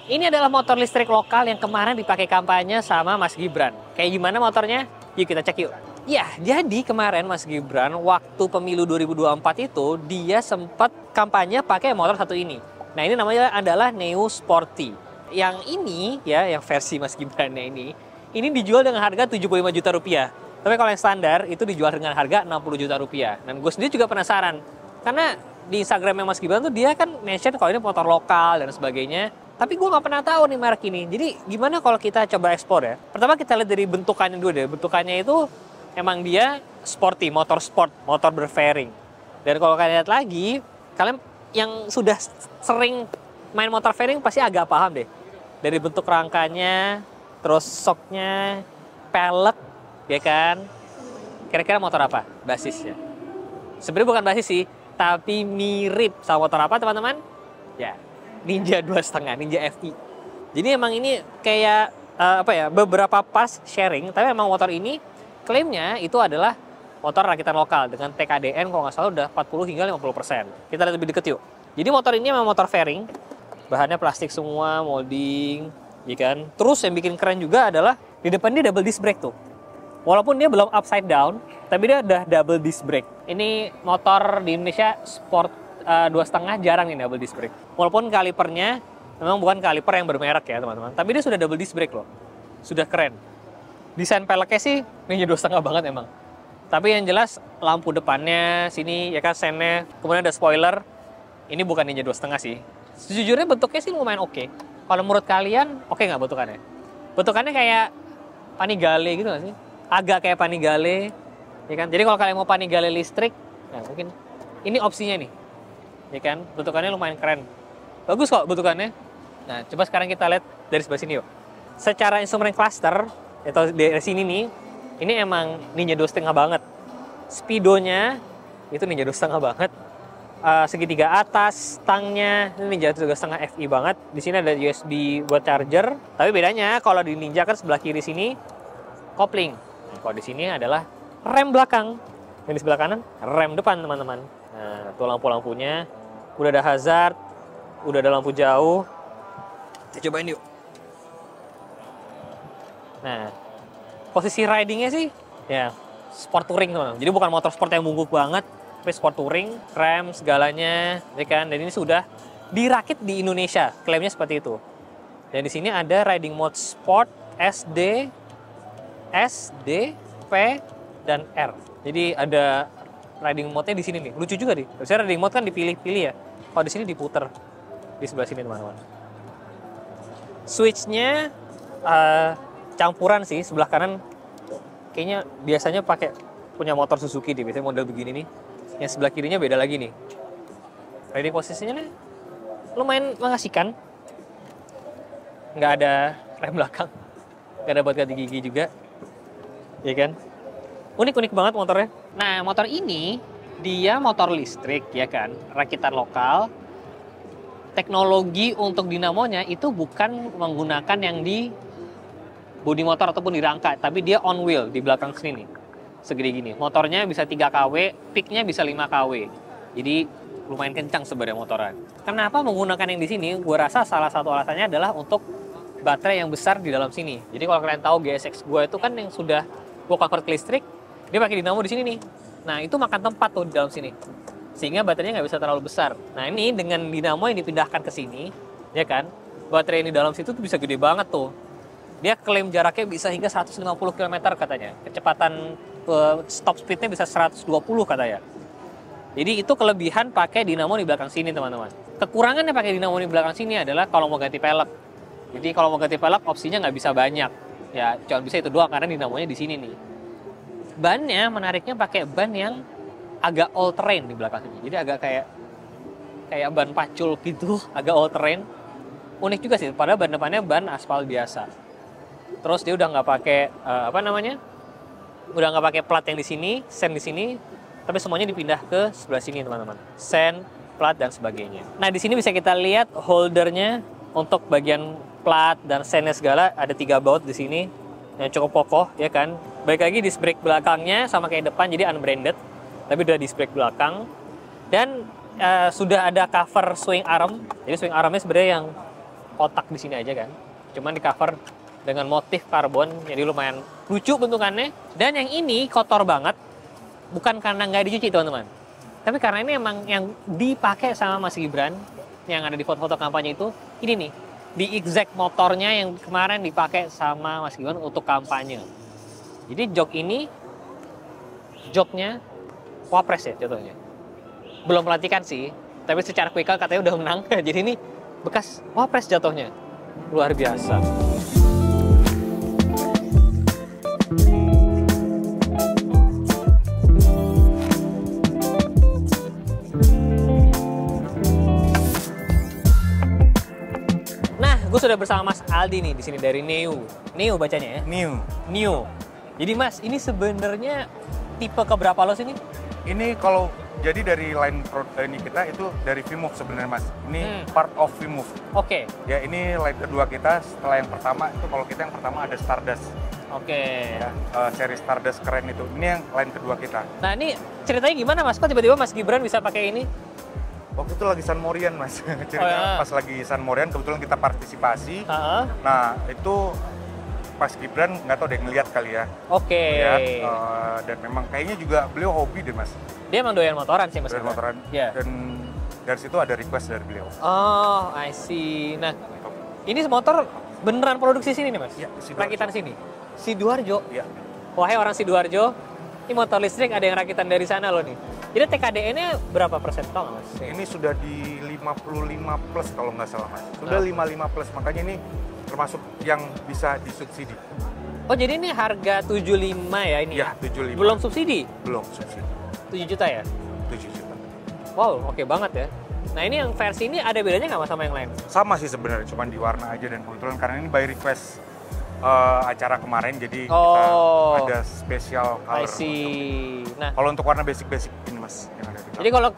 Ini adalah motor listrik lokal yang kemarin dipakai kampanye sama Mas Gibran. Kayak gimana motornya? Yuk kita cek yuk. Ya, jadi kemarin Mas Gibran waktu pemilu 2024 itu dia sempat kampanye pakai motor satu ini. Nah, ini namanya adalah Neo Sporty. Yang ini ya, yang versi Mas Gibrannya ini dijual dengan harga 75 juta rupiah. Tapi kalau yang standar itu dijual dengan harga 60 juta rupiah. Dan gue sendiri juga penasaran. Karena di Instagramnya Mas Gibran tuh dia kan mention kalau ini motor lokal dan sebagainya. Tapi gue nggak pernah tahu nih merek ini. Jadi gimana kalau kita coba ekspor ya? Pertama kita lihat dari bentukannya dulu deh. Bentukannya itu emang dia sporty, motor sport, motor berfairing. Dan kalau kalian lihat lagi, kalian yang sudah sering main motor fairing pasti agak paham deh. Dari bentuk rangkanya, terus shocknya, pelek, ya kan? Kira-kira motor apa basisnya? Sebenarnya bukan basis sih, tapi mirip sama motor apa teman-teman? Ya, Ninja 2.5, Ninja FI. Jadi emang ini kayak beberapa parts sharing, tapi emang motor ini klaimnya itu adalah motor rakitan lokal dengan TKDN kalau nggak salah udah 40 hingga 50%. Kita lihat lebih deket yuk. Jadi motor ini memang motor fairing, bahannya plastik semua, molding, ya kan. Terus yang bikin keren juga adalah di depan dia double disc brake tuh. Walaupun dia belum upside down, tapi dia udah double disc brake. Ini motor di Indonesia sport 2.5 jarang nih double disc brake. Walaupun kalipernya memang bukan kaliper yang bermerek ya teman-teman, tapi dia sudah double disc brake loh. Sudah keren. Desain peleknya sih Ninja 2.5 banget emang. Tapi yang jelas lampu depannya sini ya kan sennya, kemudian ada spoiler. Ini bukan Ninja 2.5 sih. Sejujurnya bentuknya sih lumayan oke. Kalau menurut kalian oke nggak bentukannya? Bentukannya kayak Panigale gitu nggak sih? Agak kayak Panigale, ya kan? Jadi kalau kalian mau Panigale listrik, nah mungkin ini opsinya nih. Ya kan, bentukannya lumayan keren. Bagus kok bentukannya. Nah, coba sekarang kita lihat dari sebelah sini yuk. Secara instrumen cluster, atau dari sini nih, ini emang Ninja 2.5 banget. Speedonya itu Ninja 2.5 banget. Segitiga atas, stangnya ini Ninja 2.5 FI banget. Di sini ada USB buat charger. Tapi bedanya kalau di Ninja kan sebelah kiri sini kopling. Nah, kalau di sini adalah rem belakang. Yang di sebelah kanan rem depan teman-teman. Nah, tuh lampu-lampunya. Udah ada hazard, udah ada lampu jauh. Kita cobain yuk. Nah, posisi ridingnya sih, ya sport touring teman-teman. Jadi bukan motor sport yang bungkuk banget, tapi sport touring, rem segalanya, ya kan. Dan ini sudah dirakit di Indonesia, klaimnya seperti itu. Dan di sini ada riding mode sport, SD, P, dan R. Jadi ada riding mode-nya di sini nih. Lucu juga nih. Biasanya riding mode kan dipilih-pilih ya. Kalau di sini diputer di sebelah sini teman-teman. Switch-nya campuran sih, sebelah kanan kayaknya biasanya pakai punya motor Suzuki deh, biasanya model begini nih. Yang sebelah kirinya beda lagi nih. Riding posisinya nih lumayan mengasihkan. Nggak ada rem belakang, nggak ada buat ganti gigi juga, ya kan? Unik-unik banget motornya. Nah, motor ini dia motor listrik ya kan, rakitan lokal. Teknologi untuk dinamonya itu bukan menggunakan yang di bodi motor ataupun di rangka, tapi dia on wheel di belakang sini nih. Segede gini. Motornya bisa 3 kW, peaknya bisa 5 kW. Jadi lumayan kencang sebenarnya motoran. Kenapa menggunakan yang di sini? Gue rasa salah satu alasannya adalah untuk baterai yang besar di dalam sini. Jadi kalau kalian tahu GSX gue itu kan yang sudah gue convert ke listrik, dia pakai dinamo di sini nih. Nah, itu makan tempat tuh di dalam sini. Sehingga baterainya nggak bisa terlalu besar. Nah, ini dengan dinamo yang dipindahkan ke sini, ya kan, baterai yang di dalam situ tuh bisa gede banget tuh. Dia klaim jaraknya bisa hingga 150 km katanya. Kecepatan stop speednya bisa 120 katanya. Jadi itu kelebihan pakai dinamo di belakang sini, teman-teman. Kekurangannya pakai dinamo di belakang sini adalah kalau mau ganti pelek. Jadi kalau mau ganti pelek opsinya nggak bisa banyak. Ya, cuma bisa itu doang karena dinamonya di sini nih. Bannya menariknya pakai ban yang agak all terrain di belakang sini. Jadi agak kayak ban pacul gitu, agak all terrain. Unik juga sih, padahal ban depannya ban aspal biasa. Terus dia udah nggak pakai udah nggak pakai plat yang di sini, sen di sini, tapi semuanya dipindah ke sebelah sini teman-teman. Sen, plat dan sebagainya. Nah di sini bisa kita lihat holdernya untuk bagian plat dan sennya segala ada 3 baut di sini yang cukup kokoh ya kan. Baik lagi disc brake belakangnya sama kayak depan jadi unbranded, tapi udah disc brake belakang dan sudah ada cover swing arm. Jadi swing armnya sebenarnya yang kotak di sini aja kan. Cuman di cover dengan motif karbon, jadi lumayan lucu bentukannya. Dan yang ini kotor banget, bukan karena nggak dicuci teman-teman. Tapi karena ini emang yang dipakai sama Mas Gibran, yang ada di foto-foto kampanye itu, ini nih, di exact motornya yang kemarin dipakai sama Mas Gibran untuk kampanye. Jadi jok ini, joknya Wapres ya jatuhnya. Belum pelantikan sih, tapi secara quick count katanya udah menang. Jadi ini bekas Wapres jatuhnya. Luar biasa. Gue sudah bersama Mas Aldi nih di sini dari Neo. Neo bacanya ya? Neo. Jadi Mas, ini sebenarnya tipe keberapa lo sini? Ini kalau jadi dari line ini kita itu dari V-Move sebenarnya Mas. Ini part of V-Move. Oke. Ya ini line kedua kita setelah yang pertama itu kalau kita yang pertama ada Stardust. Oke. Ya, seri Stardust keren itu. Ini yang line kedua kita. Nah ini ceritanya gimana Mas? Kok tiba-tiba Mas Gibran bisa pakai ini? Waktu itu lagi San Morian Mas. Cerita pas lagi San Morian kebetulan kita partisipasi. Nah itu Mas Gibran nggak tahu deh ngeliat kali ya. Oke. Dan memang kayaknya juga beliau hobi deh Mas. Dia emang doyan motoran sih Mas. Doyan motoran. Yeah. Dan dari situ ada request dari beliau. Oh, I see. Nah, ini motor beneran produksi sini nih Mas? Iya, rakitan sini? Sidoarjo? Iya. Wahai orang Sidoarjo, ini motor listrik ada yang rakitan dari sana loh nih. Jadi TKDN-nya berapa persen tau nggak Mas? Ini sudah di 55 plus kalau nggak salah Mas. Sudah 55 plus, makanya ini termasuk yang bisa disubsidi. Oh jadi ini harga 75 ya ini? Iya, 75. Belum subsidi? Belum subsidi. 7 juta ya? 7 juta. Wow, oke banget ya. Nah ini yang versi ini ada bedanya nggak Mas sama yang lain? Sama sih sebenarnya, cuma di warna aja dan kebetulan karena ini by request acara kemarin, jadi kita ada spesial color. I see. Nah, kalau untuk warna basic-basic ini Mas yang ada di jadi kalau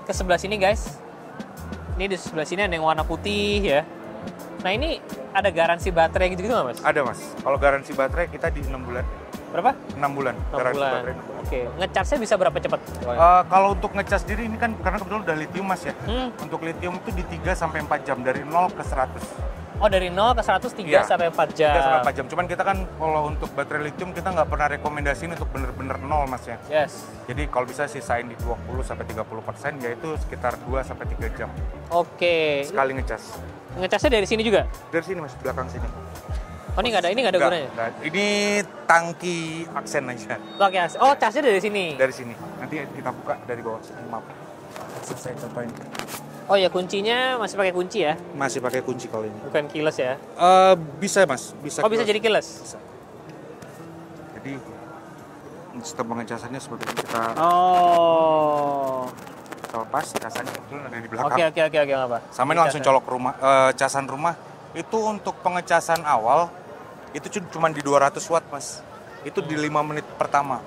ke sebelah sini guys, ini di sebelah sini ada yang warna putih ya. Nah ini ada garansi baterai gitu-gitu nggak Mas? Ada Mas. Kalau garansi baterai kita di 6 bulan. Berapa? 6 bulan. 6 garansi bulan. baterai 6 bulan. Oke, ngecasnya bisa berapa cepat? Kalau untuk ngecas sendiri ini kan karena kebetulan udah lithium Mas ya. Untuk lithium itu di 3 sampai 4 jam dari 0 ke 100. Oh dari 0 ke 100 3 sampai 4 jam. 3 sampai 4 jam. Cuman kita kan kalau untuk baterai lithium kita nggak pernah rekomendasiin untuk bener-bener 0 Mas ya. Yes. Jadi kalau bisa sisain di 20 sampai 30% yaitu sekitar 2 sampai 3 jam. Oke. Sekali ngecas. Ngecasnya dari sini juga? Dari sini Mas, belakang sini. Oh ini nggak ada gunanya? Enggak. Ini tangki aksen aja. Oke, oh casnya dari sini? Dari sini. Nanti kita buka dari bawah. Maaf. Saya contohin. Oh ya kuncinya masih pakai kunci ya? Masih pakai kunci kalau ini. Bukan keyless ya? Bisa Mas, bisa. Oh bisa jadi keyless? Bisa. Jadi sistem pengecasannya seperti ini kita. Oh. Kita lepas casannya kebetulan ada di belakang. Oke nggak apa. Sama ini langsung colok rumah, casan rumah. Itu untuk pengecasan awal itu cuma di 200 watt Mas. Itu di 5 menit pertama.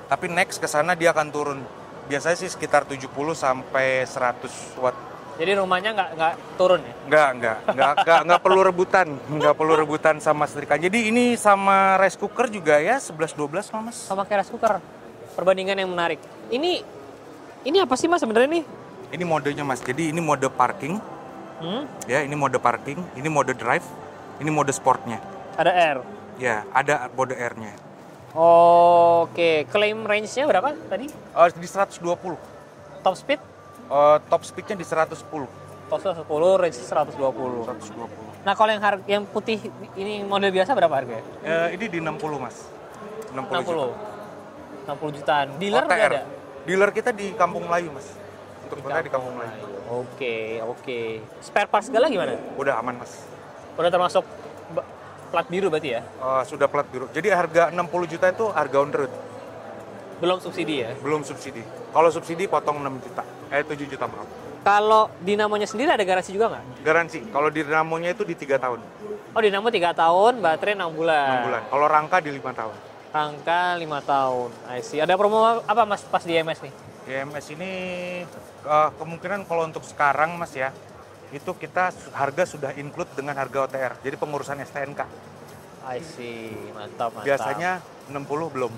Tapi next ke sana dia akan turun. Biasanya sih sekitar 70 sampai 100 watt. Jadi rumahnya nggak turun ya? Nggak perlu rebutan, nggak perlu rebutan sama setrika. Jadi ini sama rice cooker juga ya 11-12 Mas. Sama kayak rice cooker. Perbandingan yang menarik. Ini apa sih Mas sebenarnya nih? Ini modenya Mas. Jadi ini mode parking. Ya, ini mode parking, ini mode drive, ini mode sportnya. Ada air. Ya, ada mode airnya. Oke, claim range-nya berapa tadi? Di 120. Top speed? Top speed-nya di 110. Top speed 110, range 120. 120. Nah, kalau yang putih ini model biasa berapa harganya? Ini di 60 Mas. 60 juta. 60 jutaan. Dealer OTR. nggak ada? Dealer kita di Kampung Melayu Mas. Untuk sebenarnya di Kampung Melayu. Oke. Spare parts segala gimana? Udah aman Mas. Udah termasuk plat biru berarti ya? Sudah plat biru. Jadi harga 60 juta itu harga on road. Belum subsidi ya? Belum subsidi. Kalau subsidi potong 6 juta. 7 juta maaf. Kalau dinamonya sendiri ada garansi juga nggak? Garansi. Kalau dinamonya itu di 3 tahun. Oh dinamo 3 tahun, baterai 6 bulan. 6 bulan. Kalau rangka di 5 tahun. Rangka 5 tahun. I see. Ada promo apa Mas pas di MS nih? Di MS ini kemungkinan kalau untuk sekarang Mas ya, itu kita harga sudah include dengan harga OTR. Jadi pengurusan STNK. I see. Mantap. Biasanya 60 belum.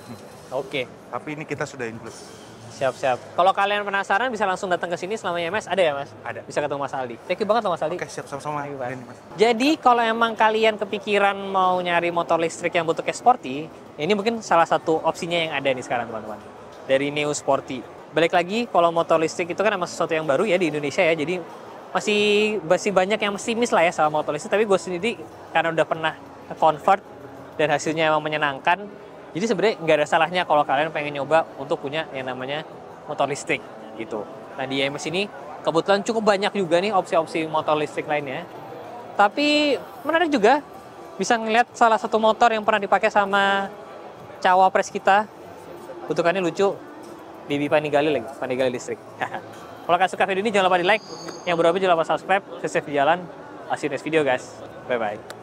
Oke. Tapi ini kita sudah include. Siap. Kalau kalian penasaran bisa langsung datang ke sini selama IMS, ada ya Mas? Ada. Bisa ketemu Mas Aldi. Thank you banget loh Mas Aldi. Oke, siap sama-sama. Thank you, Mas. Ini, Mas. Jadi kalau emang kalian kepikiran mau nyari motor listrik yang bentuknya sporty, ini mungkin salah satu opsinya yang ada nih sekarang teman-teman. Dari Neo Sporty. Balik lagi, kalau motor listrik itu kan emang sesuatu yang baru ya di Indonesia ya, jadi masih banyak yang pesimis lah ya sama motor listrik, tapi gue sendiri karena udah pernah convert dan hasilnya emang menyenangkan, jadi sebenarnya nggak ada salahnya kalau kalian pengen nyoba untuk punya yang namanya motor listrik gitu. Nah di IMS ini kebetulan cukup banyak juga nih opsi-opsi motor listrik lainnya, tapi menarik juga bisa ngeliat salah satu motor yang pernah dipakai sama cawapres kita, bentukannya lucu, Bibi Panigale lagi, Panigale listrik. Kalau kalian suka video ini jangan lupa di like, yang berapa jangan lupa subscribe, sukses di jalan. See you next video guys, bye bye.